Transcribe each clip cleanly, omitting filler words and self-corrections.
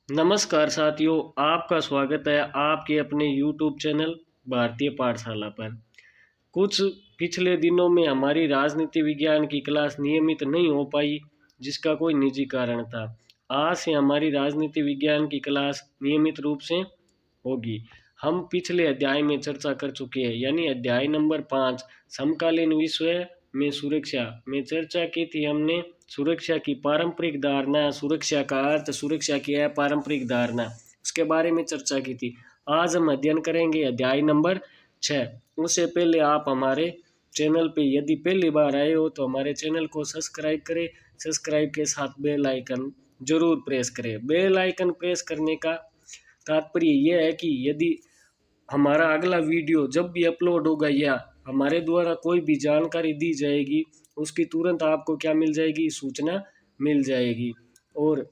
नमस्कार साथियों, आपका स्वागत है आपके अपने YouTube चैनल भारतीय पाठशाला पर। कुछ पिछले दिनों में हमारी राजनीति विज्ञान की क्लास नियमित नहीं हो पाई, जिसका कोई निजी कारण था। आज से हमारी राजनीति विज्ञान की क्लास नियमित रूप से होगी। हम पिछले अध्याय में चर्चा कर चुके हैं, यानी अध्याय नंबर 5 समकालीन विश्व में सुरक्षा में चर्चा की थी हमने। सुरक्षा की पारंपरिक धारणा, सुरक्षा का अर्थ, सुरक्षा की अपारंपरिक धारणा, उसके बारे में चर्चा की थी। आज हम अध्ययन करेंगे अध्याय नंबर 6। उससे पहले आप हमारे चैनल पे यदि पहली बार आए हो तो हमारे चैनल को सब्सक्राइब करें। सब्सक्राइब के साथ बेल आइकन जरूर प्रेस करें। बेल आइकन प्रेस करने का तात्पर्य यह है कि यदि हमारा अगला वीडियो जब भी अपलोड होगा या हमारे द्वारा कोई भी जानकारी दी जाएगी, उसकी तुरंत आपको क्या मिल जाएगी, सूचना मिल जाएगी। और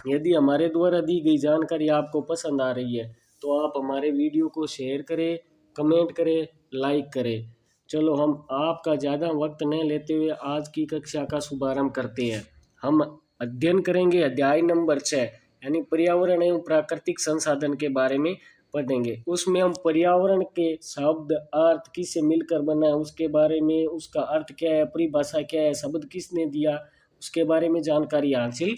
यदि हमारे द्वारा दी गई जानकारी आपको पसंद आ रही है तो आप हमारे वीडियो को शेयर करें, कमेंट करें, लाइक करें। चलो हम आपका ज़्यादा वक्त न लेते हुए आज की कक्षा का शुभारंभ करते हैं। हम अध्ययन करेंगे अध्याय नंबर 6, यानी पर्यावरण एवं प्राकृतिक संसाधन के बारे में पढ़ेंगे। उसमें हम पर्यावरण के शब्द अर्थ किससे मिलकर बना है उसके बारे में, उसका अर्थ क्या है, परिभाषा क्या है, शब्द किसने दिया, उसके बारे में जानकारी हासिल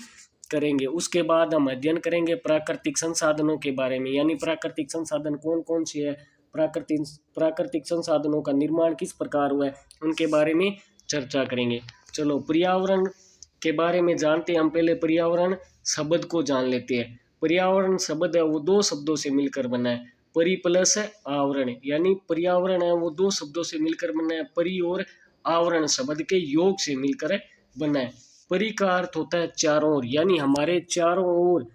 करेंगे। उसके बाद हम अध्ययन करेंगे प्राकृतिक संसाधनों के बारे में, यानी प्राकृतिक संसाधन कौन कौन से है, प्राकृतिक प्राकृतिक संसाधनों का निर्माण किस प्रकार हुआ है, उनके बारे में चर्चा करेंगे। चलो पर्यावरण के बारे में जानते हैं। हम पहले पर्यावरण शब्द को जान लेते हैं। पर्यावरण शब्द है वो दो शब्दों से मिलकर बना है, परि प्लस आवरण, यानी पर्यावरण है वो दो शब्दों से मिलकर बना है। परि और आवरण शब्द के योग से मिलकर बना है। परि का अर्थ होता है चारों ओर, यानी हमारे चारों ओर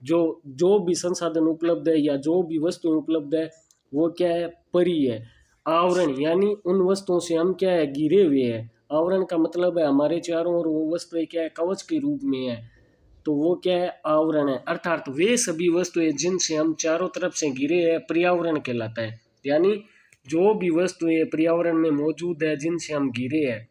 जो जो भी संसाधन उपलब्ध है या जो भी वस्तु उपलब्ध है वो क्या है, परि है। आवरण यानी उन वस्तुओं से हम क्या है, घिरे हुए हैं। आवरण का मतलब है हमारे चारों ओर वो वस्तुएं क्या है, कवच के रूप में है, तो वो क्या है, आवरण है। अर्थात वे सभी वस्तुएं जिनसे हम चारों तरफ से घिरे हैं पर्यावरण कहलाता है। यानी जो भी वस्तुएं पर्यावरण में मौजूद है जिनसे हम घिरे हैं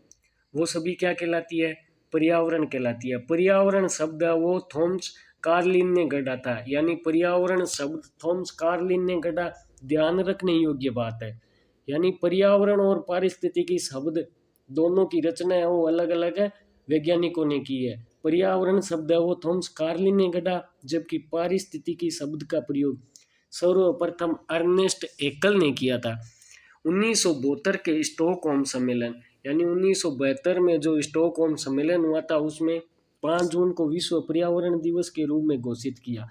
वो सभी क्या कहलाती है, पर्यावरण कहलाती है। पर्यावरण शब्द है वो थॉमस कार्लिन ने गढ़ा था, यानी पर्यावरण शब्द थॉमस कार्लिन ने गढ़ा। ध्यान रखने योग्य बात है, यानी पर्यावरण और पारिस्थितिकी शब्द दोनों की रचना है वो अलग अलग है, वैज्ञानिकों ने की है। पर्यावरण शब्द है वो थॉमस कार्लिन ने गढ़ा, जबकि पारिस्थितिकी शब्द का प्रयोग सर्वप्रथम अर्नेस्ट हेक्कल ने किया था 1972 के स्टॉकहोम सम्मेलन, यानी 1972 में जो स्टॉकहोम सम्मेलन हुआ था उसमें 5 जून को विश्व पर्यावरण दिवस के रूप में घोषित किया।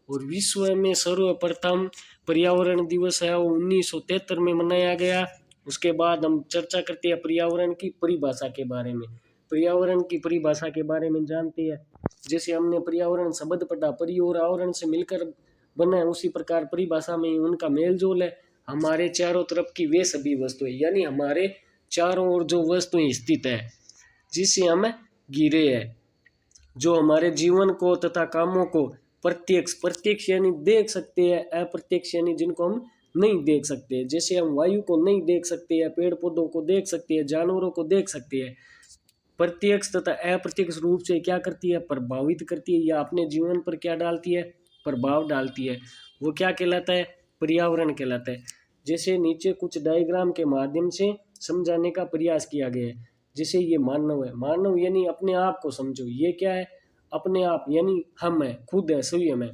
और विश्व में सर्वप्रथम पर्यावरण दिवस है वो 1973 में मनाया गया। उसके बाद हम चर्चा करते हैं पर्यावरण की परिभाषा के बारे में। पर्यावरण की परिभाषा के बारे में जानते हैं। जैसे हमने पर्यावरण शब्द पढ़ा, परि और आवरण से मिलकर बना है, उसी प्रकार परिभाषा में उनका मेल जोल है। हमारे चारों तरफ की वे सभी वस्तुएं, यानी हमारे चारों ओर जो वस्तुएं स्थित है जिससे हम घिरे हैं, जो हमारे जीवन को तथा कामों को प्रत्यक्ष प्रत्यक्ष यानी देख सकते हैं, अप्रत्यक्ष यानी जिनको हम नहीं देख सकते। जैसे हम वायु को नहीं देख सकते हैं, पेड़ पौधों को देख सकते हैं, जानवरों को देख सकते हैं। प्रत्यक्ष तथा अप्रत्यक्ष रूप से क्या करती है, प्रभावित करती है या अपने जीवन पर क्या डालती है, प्रभाव डालती है, वो क्या कहलाता है, पर्यावरण कहलाता है। जैसे नीचे कुछ डायग्राम के माध्यम से समझाने का प्रयास किया गया है। जैसे ये मानव है, मानव यानी अपने आप को समझो, ये क्या है, अपने आप यानी हम है, खुद है, स्वयं है।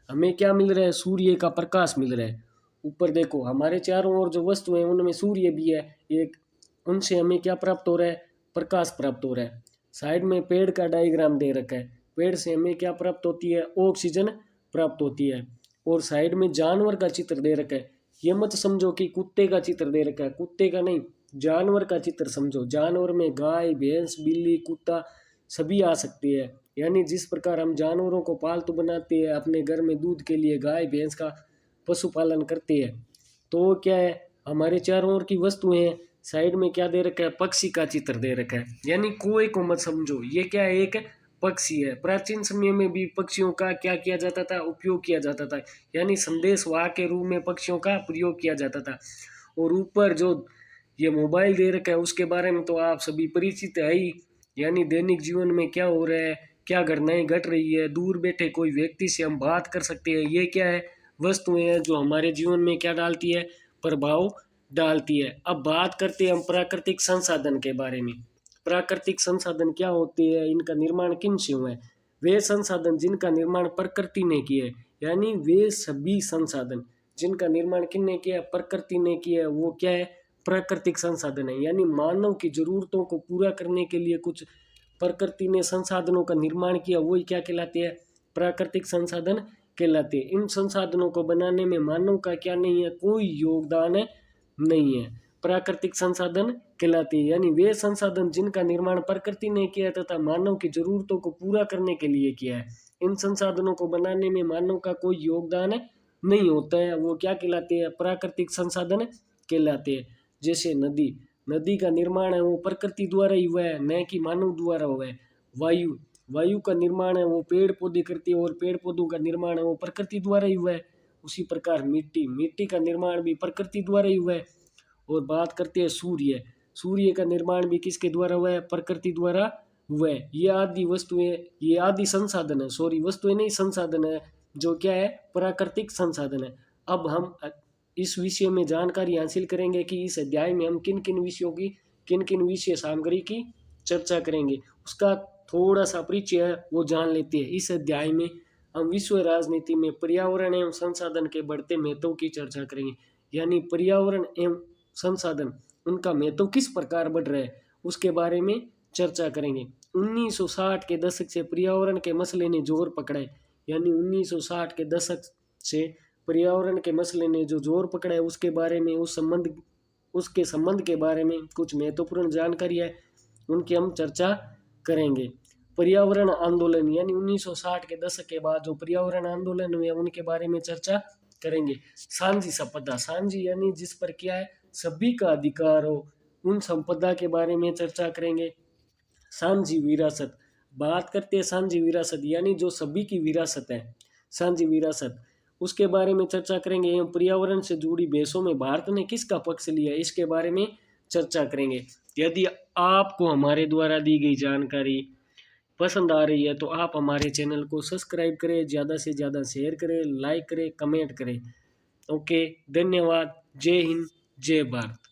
हमें क्या मिल रहा है, सूर्य का प्रकाश मिल रहा है। ऊपर देखो हमारे चारों ओर जो वस्तु है उनमें सूर्य भी है एक, उनसे हमें क्या प्राप्त हो रहा है, प्रकाश प्राप्त हो रहा है। साइड में पेड़ का डायग्राम दे रखा है, पेड़ से हमें क्या प्राप्त होती है, ऑक्सीजन प्राप्त होती है। और साइड में जानवर का चित्र दे रखा है। ये मत समझो कि कुत्ते का चित्र दे रखा है, कुत्ते का नहीं, जानवर का चित्र समझो। जानवर में गाय, भैंस, बिल्ली, कुत्ता सभी आ सकती है। यानी जिस प्रकार हम जानवरों को पालतू बनाते हैं, अपने घर में दूध के लिए गाय भैंस का पशुपालन करते हैं, तो क्या है, हमारे चारों ओर की वस्तुएं हैं। साइड में क्या दे रखा है, पक्षी का चित्र दे रखा है। यानी कुएं को मत समझो, ये क्या है, एक पक्षी है। प्राचीन समय में भी पक्षियों का क्या किया जाता था, उपयोग किया जाता था, यानी संदेश वाहक के रूप में पक्षियों का प्रयोग किया जाता था। और ऊपर जो ये मोबाइल दे रखा है उसके बारे में तो आप सभी परिचित है ही, यानी दैनिक जीवन में क्या हो रहा है, क्या घटनाएं घट रही है, दूर बैठे कोई व्यक्ति से हम बात कर सकते हैं। ये क्या है, वस्तुएं हैं जो हमारे जीवन में क्या डालती है, प्रभाव डालती है। अब बात करते हैं हम प्राकृतिक संसाधन के बारे में। प्राकृतिक संसाधन क्या होते हैं, इनका निर्माण किन से हुआ है। वे संसाधन जिनका निर्माण प्रकृति ने किया है, यानी वे सभी संसाधन जिनका निर्माण किसने किया, प्रकृति ने किया है, वो क्या है, प्राकृतिक संसाधन है। यानी मानव की जरूरतों को पूरा करने के लिए कुछ प्रकृति ने संसाधनों का निर्माण किया, वही क्या कहलाते हैं, प्राकृतिक संसाधन कहलाते हैं। इन संसाधनों को बनाने में मानव का क्या नहीं है, कोई योगदान नहीं है, प्राकृतिक संसाधन कहलाते हैं। यानी वे संसाधन जिनका निर्माण प्रकृति ने किया तथा मानव की जरूरतों को पूरा करने के लिए किया है, इन संसाधनों को बनाने में मानव का कोई योगदान नहीं होता है, वो क्या कहलाते हैं, प्राकृतिक संसाधन कहलाते हैं। जैसे नदी, नदी का निर्माण है वो प्रकृति द्वारा ही हुआ है, न कि मानव द्वारा हुआ है। वायु, वायु का निर्माण है वो पेड़ पौधे करते हैं और पेड़ पौधों का निर्माण है वो प्रकृति द्वारा ही हुआ है। उसी प्रकार मिट्टी, मिट्टी का निर्माण भी प्रकृति द्वारा ही हुआ है। और बात करते हैं सूर्य, सूर्य का निर्माण भी किसके द्वारा हुआ है, प्रकृति द्वारा हुआ है। ये आदि वस्तुएं, ये आदि संसाधन है, सॉरी वस्तुएं नहीं, संसाधन है, जो क्या है, प्राकृतिक संसाधन है। अब हम इस विषय में जानकारी हासिल करेंगे कि इस अध्याय में हम किन किन विषयों की, किन किन विषय सामग्री की चर्चा करेंगे, उसका थोड़ा सा परिचय है वो जान लेते हैं। इस अध्याय में हम विश्व राजनीति में पर्यावरण एवं संसाधन के बढ़ते महत्व की चर्चा करेंगे। यानी पर्यावरण एवं संसाधन, उनका महत्व किस प्रकार बढ़ रहा है, उसके बारे में चर्चा करेंगे। 1960 के दशक से पर्यावरण के मसले ने जोर पकड़ा है। यानी 1960 के दशक से पर्यावरण के मसले ने जो जोर पकड़ा है, उसके बारे में, उसके संबंध के बारे में कुछ महत्वपूर्ण जानकारी है, उनकी हम चर्चा करेंगे। पर्यावरण आंदोलन, यानी 1960 के दशक के बाद जो पर्यावरण आंदोलन हुए उनके बारे में चर्चा करेंगे। सांझी संपदा, सांझी यानी जिस पर क्या है, सभी का अधिकार हो, उन संपदा के बारे में चर्चा करेंगे। सांझी विरासत, बात करते हैं सांझी विरासत, यानी जो सभी की विरासत है, सांझी विरासत, उसके बारे में चर्चा करेंगे। एवं पर्यावरण से जुड़ी बहसों में भारत ने किसका पक्ष लिया, इसके बारे में चर्चा करेंगे। यदि आपको हमारे द्वारा दी गई जानकारी पसंद आ रही है तो आप हमारे चैनल को सब्सक्राइब करें, ज़्यादा से ज़्यादा शेयर करें, लाइक करें, कमेंट करें। ओके, धन्यवाद। जय हिंद, जय भारत।